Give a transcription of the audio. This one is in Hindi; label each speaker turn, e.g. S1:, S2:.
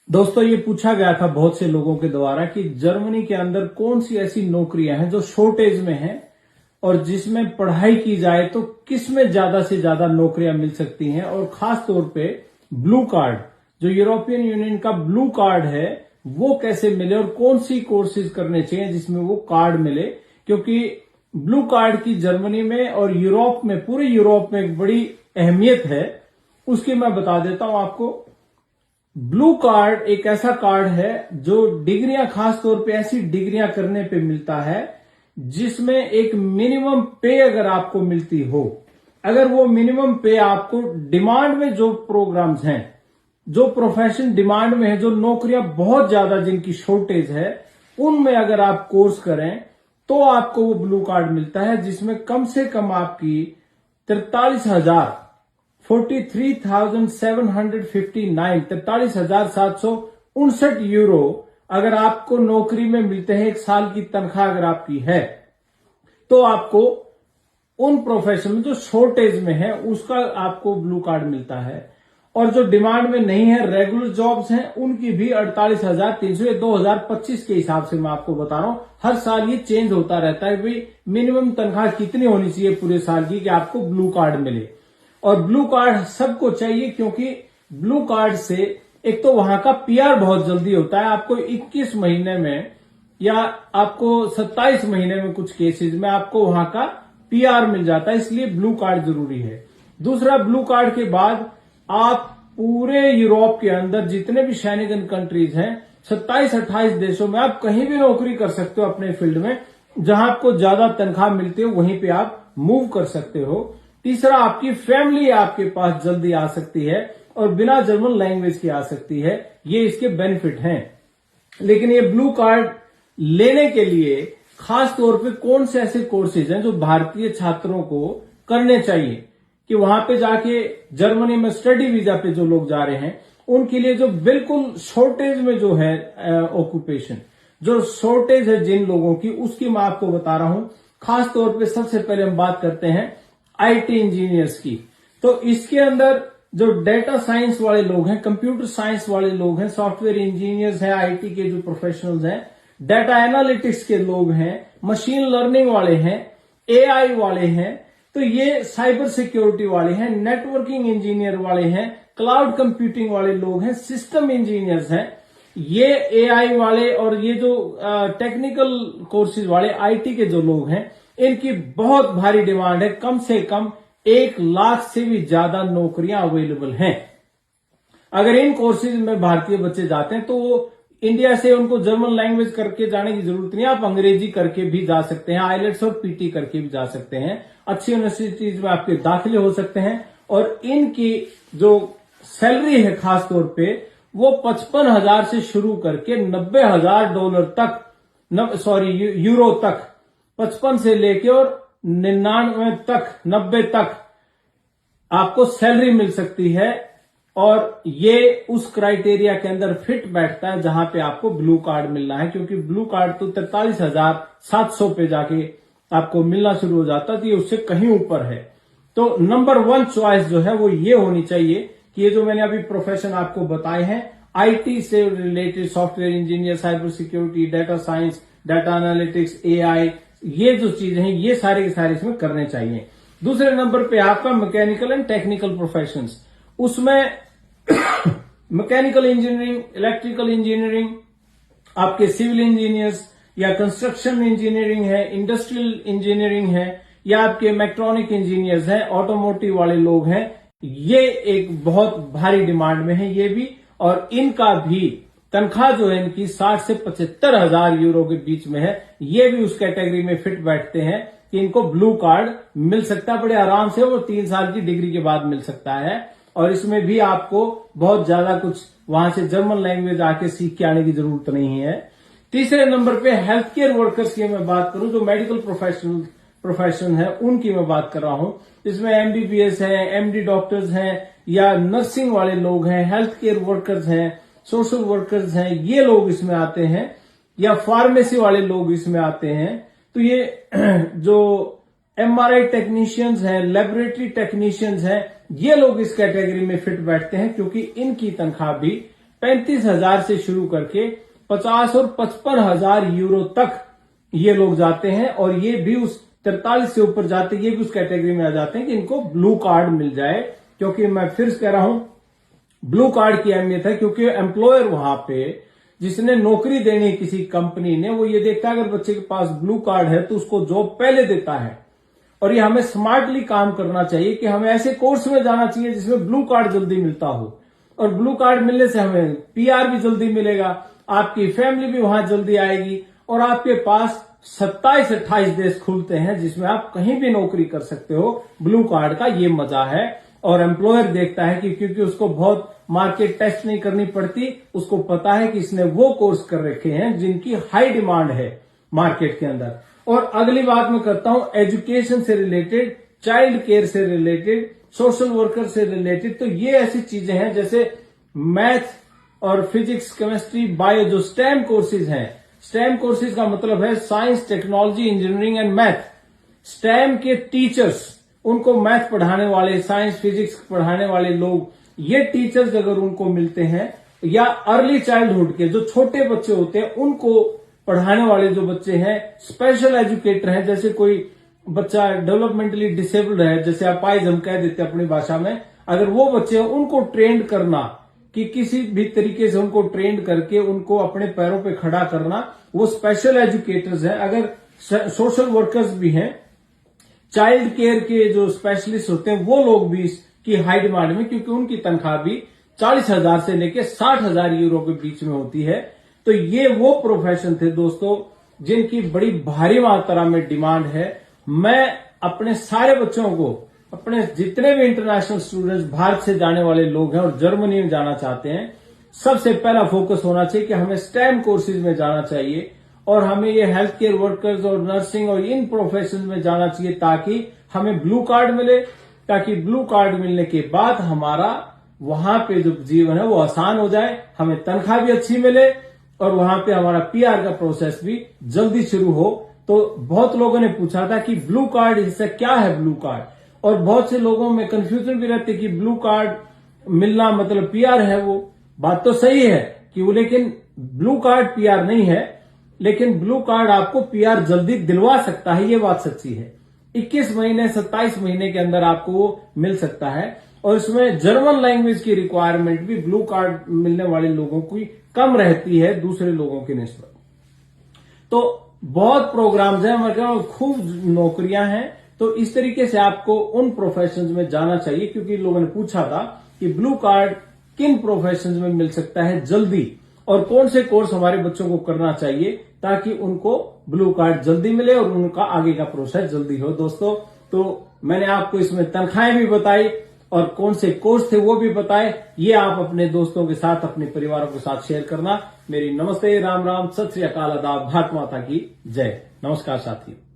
S1: दोस्तों, ये पूछा गया था बहुत से लोगों के द्वारा कि जर्मनी के अंदर कौन सी ऐसी नौकरियां हैं जो शॉर्टेज में हैं और जिसमें पढ़ाई की जाए तो किस में ज्यादा से ज्यादा नौकरियां मिल सकती हैं, और खास तौर पे ब्लू कार्ड, जो यूरोपियन यूनियन का ब्लू कार्ड है, वो कैसे मिले और कौन सी कोर्सेज करने चाहिए जिसमें वो कार्ड मिले। क्योंकि ब्लू कार्ड की जर्मनी में और यूरोप में, पूरे यूरोप में एक बड़ी अहमियत है। उसकी मैं बता देता हूं आपको। ब्लू कार्ड एक ऐसा कार्ड है जो डिग्रियां, खास तौर पे ऐसी डिग्रियां करने पे मिलता है जिसमें एक मिनिमम पे अगर आपको मिलती हो, अगर वो मिनिमम पे आपको डिमांड में, जो प्रोग्राम्स हैं, जो प्रोफेशन डिमांड में है, जो नौकरियां बहुत ज्यादा जिनकी शॉर्टेज है, उनमें अगर आप कोर्स करें तो आपको वो ब्लू कार्ड मिलता है, जिसमें कम से कम आपकी 43,759 यूरो अगर आपको नौकरी में मिलते हैं, एक साल की तनख्वाह अगर आपकी है, तो आपको उन प्रोफेशन में जो शॉर्टेज में है उसका आपको ब्लू कार्ड मिलता है। और जो डिमांड में नहीं है, रेगुलर जॉब्स हैं, उनकी भी 48,300, ये 2025 के हिसाब से मैं आपको बता रहा हूं। हर साल ये चेंज होता रहता है भाई मिनिमम तनख्वाह कितनी होनी चाहिए पूरे साल की कि आपको ब्लू कार्ड मिले। और ब्लू कार्ड सबको चाहिए, क्योंकि ब्लू कार्ड से एक तो वहां का पीआर बहुत जल्दी होता है। आपको 21 महीने में या आपको 27 महीने में कुछ केसेस में आपको वहां का पीआर मिल जाता है, इसलिए ब्लू कार्ड जरूरी है। दूसरा, ब्लू कार्ड के बाद आप पूरे यूरोप के अंदर जितने भी शेंगेन कंट्रीज हैं, 27-28 देशों में आप कहीं भी नौकरी कर सकते हो अपने फील्ड में। जहां आपको ज्यादा तनख्वाह मिलती हो वहीं पे आप मूव कर सकते हो। तीसरा, आपकी फैमिली आपके पास जल्दी आ सकती है और बिना जर्मन लैंग्वेज की आ सकती है। ये इसके बेनिफिट हैं। लेकिन ये ब्लू कार्ड लेने के लिए खास तौर पे कौन से ऐसे कोर्सेज हैं जो भारतीय छात्रों को करने चाहिए, कि वहां पे जाके जर्मनी में स्टडी वीजा पे जो लोग जा रहे हैं उनके लिए जो बिल्कुल शॉर्टेज में जो है ऑक्यूपेशन, जो शॉर्टेज है जिन लोगों की, उसकी मैं आपको बता रहा हूं। खास तौर पे सबसे पहले हम बात करते हैं आईटी इंजीनियर्स की। तो इसके अंदर जो डेटा साइंस वाले लोग हैं, कंप्यूटर साइंस वाले लोग हैं, सॉफ्टवेयर इंजीनियर्स हैं, आईटी के जो प्रोफेशनल्स हैं, डेटा एनालिटिक्स के लोग हैं, मशीन लर्निंग वाले हैं, एआई वाले हैं, तो ये साइबर सिक्योरिटी वाले हैं, नेटवर्किंग इंजीनियर वाले हैं, क्लाउड कंप्यूटिंग वाले लोग हैं, सिस्टम इंजीनियर्स हैं, ये एआई वाले और ये जो टेक्निकल कोर्सेज वाले आईटी के जो लोग हैं, इनकी बहुत भारी डिमांड है। कम से कम 1 लाख से भी ज्यादा नौकरियां अवेलेबल हैं। अगर इन कोर्सेज में भारतीय बच्चे जाते हैं तो वो इंडिया से उनको जर्मन लैंग्वेज करके जाने की जरूरत नहीं, आप अंग्रेजी करके भी जा सकते हैं, आईलेट्स और पीटी करके भी जा सकते हैं। अच्छी यूनिवर्सिटीज में आपके दाखिले हो सकते हैं। और इनकी जो सैलरी है खास तौर पे, वो 55,000 से शुरू करके $90,000 तक, यूरो तक, 55 से लेके और 99 तक, 90 तक आपको सैलरी मिल सकती है। और ये उस क्राइटेरिया के अंदर फिट बैठता है जहां पे आपको ब्लू कार्ड मिलना है, क्योंकि ब्लू कार्ड तो 43,700 पे जाके आपको मिलना शुरू हो जाता है, तो ये उससे कहीं ऊपर है। तो नंबर 1 चॉइस जो है वो ये होनी चाहिए कि ये जो मैंने अभी प्रोफेशन आपको बताए हैं, आईटी से related, software engineer, cyber security, data science, data analytics, AI, ये जो चीजें हैं ये सारे के सारे इसमें करने चाहिए। दूसरे नंबर पे आपका मैकेनिकल एंड टेक्निकल प्रोफेशंस, उसमें मैकेनिकल इंजीनियरिंग, इलेक्ट्रिकल इंजीनियरिंग, आपके सिविल इंजीनियर्स या कंस्ट्रक्शन इंजीनियरिंग है, इंडस्ट्रियल इंजीनियरिंग है, या आपके इलेक्ट्रॉनिक इंजीनियर्स हैं, ऑटोमोटिव वाले लोग हैं, ये एक बहुत भारी डिमांड में है ये भी। और इनका भी तनख्वाह जो है इनकी 60 से 75,000 यूरो के बीच में है। ये भी उस कैटेगरी में फिट बैठते हैं कि इनको ब्लू कार्ड मिल सकता है बड़े आराम से, वो 3 साल की डिग्री के बाद मिल सकता है। और इसमें भी आपको बहुत ज्यादा कुछ वहां से जर्मन लैंग्वेज आके सीख के आने की जरूरत नहीं है। तीसरे नंबर पे हेल्थ केयर वर्कर्स की मैं बात करूं, जो मेडिकल प्रोफेशन है उनकी मैं बात कर रहा हूं। इसमें एमबीबीएस है, एमडी डॉक्टर्स हैं, या नर्सिंग वाले लोग हैं, हेल्थ केयर वर्कर्स हैं, सोशल वर्कर्स हैं, ये लोग इसमें आते हैं, या फार्मेसी वाले लोग इसमें आते हैं। तो ये जो एमआरआई टेक्नीशियंस हैं, लेबोरेटरी टेक्नीशियंस हैं, ये लोग इस कैटेगरी में फिट बैठते हैं, क्योंकि इनकी तनख्वाह भी 35,000 से शुरू करके 50 और 55,000 यूरो तक ये लोग जाते हैं, और ये भी उस 43 से ऊपर जाते हैं, ये भी उस कैटेगरी में आ जाते हैं कि इनको ब्लू कार्ड मिल जाए। क्योंकि मैं फिर कह रहा हूं ब्लू कार्ड की अहमियत है, क्योंकि एम्प्लॉयर वहां पे जिसने नौकरी देनी किसी कंपनी ने, वो ये देखता है अगर बच्चे के पास ब्लू कार्ड है तो उसको जॉब पहले देता है। और ये हमें स्मार्टली काम करना चाहिए कि हमें ऐसे कोर्स में जाना चाहिए जिसमें ब्लू कार्ड जल्दी मिलता हो, और ब्लू कार्ड मिलने से हमें पीआर भी जल्दी मिलेगा, आपकी फैमिली भी वहां जल्दी आएगी, और आपके पास 27-28 देश खुलते हैं जिसमें आप कहीं भी नौकरी कर सकते हो। ब्लू कार्ड का ये मजा है। और एम्प्लॉयर देखता है कि क्योंकि उसको बहुत मार्केट टेस्ट नहीं करनी पड़ती, उसको पता है कि इसने वो कोर्स कर रखे हैं जिनकी हाई डिमांड है मार्केट के अंदर। और अगली बात मैं करता हूं एजुकेशन से रिलेटेड, चाइल्ड केयर से रिलेटेड, सोशल वर्कर से रिलेटेड। तो ये ऐसी चीजें हैं जैसे मैथ और फिजिक्स, केमिस्ट्री, बायो, जो स्टेम कोर्सेज हैं। स्टेम कोर्सेज का मतलब है science, technology, engineering and math. Stem के टीचर्स, उनको मैथ पढ़ाने वाले, साइंस फिजिक्स पढ़ाने वाले लोग, ये टीचर्स अगर उनको मिलते हैं, या अर्ली चाइल्डहुड के जो छोटे बच्चे होते हैं उनको पढ़ाने वाले जो बच्चे हैं, स्पेशल एजुकेटर हैं, जैसे कोई बच्चा डेवलपमेंटली डिसेबल्ड है, जैसे अपाहिज हम कह देते हैं अपनी भाषा में, अगर वो बच्चे हैं उनको ट्रेंड करना, कि किसी भी तरीके से उनको ट्रेंड करके उनको अपने पैरों पे खड़ा करना, वो स्पेशल एजुकेटर्स हैं। अगर सोशल वर्कर्स भी हैं, चाइल्ड केयर के जो स्पेशलिस्ट होते हैं, वो लोग भी इसकी हाई डिमांड में, क्योंकि उनकी तनख्वाह भी 40,000 से लेकर 60,000 यूरो के बीच में होती है। तो ये वो प्रोफेशन थे दोस्तों जिनकी बड़ी भारी मात्रा में डिमांड है। मैं अपने सारे बच्चों को, अपने जितने भी इंटरनेशनल स्टूडेंट्स भारत से जाने वाले लोग हैं और जर्मनी में जाना चाहते हैं, सबसे पहला फोकस होना चाहिए कि हमें स्टेम कोर्सेज में जाना चाहिए, और हमें ये हेल्थ केयर वर्कर्स और नर्सिंग और इन प्रोफेशन में जाना चाहिए ताकि हमें ब्लू कार्ड मिले, ताकि ब्लू कार्ड मिलने के बाद हमारा वहां पे जो जीवन है वो आसान हो जाए, हमें तनख्वाह भी अच्छी मिले, और वहां पे हमारा पीआर का प्रोसेस भी जल्दी शुरू हो। तो बहुत लोगों ने पूछा था कि ब्लू कार्ड, इससे क्या है ब्लू कार्ड, और बहुत से लोगों में कंफ्यूजन भी रहती है कि ब्लू कार्ड मिलना मतलब पीआर है। वो बात तो सही है कि वो, लेकिन ब्लू कार्ड पीआर नहीं है, लेकिन ब्लू कार्ड आपको पीआर जल्दी दिलवा सकता है, ये बात सच्ची है। 21 महीने 27 महीने के अंदर आपको वो मिल सकता है, और इसमें जर्मन लैंग्वेज की रिक्वायरमेंट भी ब्लू कार्ड मिलने वाले लोगों की कम रहती है दूसरे लोगों की निस्बत। तो बहुत प्रोग्राम्स हैं, मतलब खूब नौकरियां हैं। तो इस तरीके से आपको उन प्रोफेशंस में जाना चाहिए, क्योंकि लोगों ने पूछा था कि ब्लू कार्ड किन प्रोफेशंस में मिल सकता है जल्दी, और कौन से कोर्स हमारे बच्चों को करना चाहिए ताकि उनको ब्लू कार्ड जल्दी मिले और उनका आगे का प्रोसेस जल्दी हो। दोस्तों, तो मैंने आपको इसमें तनख्वाहें भी बताई और कौन से कोर्स थे वो भी बताए। ये आप अपने दोस्तों के साथ, अपने परिवारों के साथ शेयर करना। मेरी नमस्ते, राम राम, सत श्री अकाल, आदाब, भारत माता की जय। नमस्कार साथियों।